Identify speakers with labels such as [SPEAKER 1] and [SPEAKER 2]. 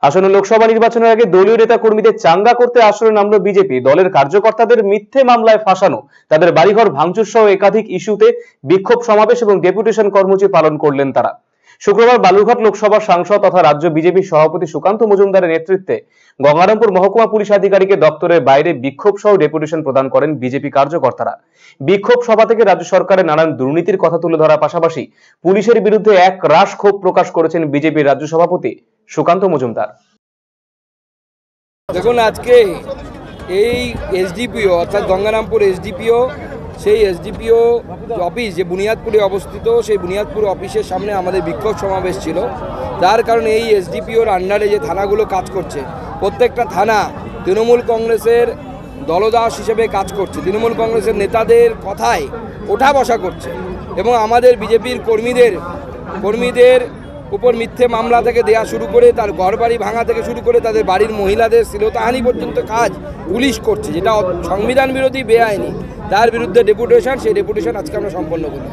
[SPEAKER 1] আসন্ন লোকসভা নির্বাচনের আগে দলীয় নেতা কর্মীদের চাঙ্গা করতে আসরে নামলো বিজেপি। দলের কার্যকর্তাদের মিথ্যে মামলায় ফাঁসানো, তাদের বাড়িঘর ভাঙচুর সহ একাধিক ইস্যুতে বিক্ষোভ সমাবেশ এবং ডেপুটেশন কর্মসূচি পালন করলেন তারা। শুক্রবার বালুরঘাট লোকসভা সাংসদ তথা রাজ্য বিজেপি সভাপতি সুকান্ত মজুমদারের নেতৃত্বে গঙ্গারামপুর মহকুমা পুলিশ আধিকারিকের দপ্তরের বাইরে বিক্ষোভ সহ ডেপুটেশন প্রদান করেন বিজেপি কার্যকর্তারা। বিক্ষোভ সভা থেকে রাজ্য সরকারের নানান দুর্নীতির কথা তুলে ধরার পাশাপাশি পুলিশের বিরুদ্ধে এক রাশ ক্ষোভ প্রকাশ করেছেন বিজেপির রাজ্য সভাপতি সুকান্ত মজুমদার।
[SPEAKER 2] দেখুন, আজকে এই এসডিপিও অর্থাৎ গঙ্গারামপুর এসডিপিও, সেই এসডিপিও অফিস যে বুনিয়াদপুরে অবস্থিত, সেই বুনিয়াদপুর অফিসের সামনে আমাদের বিক্ষোভ সমাবেশ ছিল। যার কারণে এই এসডিপিওর আন্ডারে যে থানাগুলো কাজ করছে, প্রত্যেকটা থানা তৃণমূল কংগ্রেসের দলদাস হিসেবে কাজ করছে, তৃণমূল কংগ্রেসের নেতাদের কথায় ওঠা বসা করছে এবং আমাদের বিজেপির কর্মীদের উপর মিথ্যে মামলা থেকে দেয়া শুরু করে তার ঘরবাড়ি ভাঙা থেকে শুরু করে তাদের বাড়ির মহিলাদের শ্লীলতাহানি পর্যন্ত কাজ পুলিশ করছে, যেটা সংবিধান বিরোধী, বেআইনি। তার বিরুদ্ধে ডেপুটেশন, সেই ডেপুটেশন আজকে আমরা সম্পন্ন করি।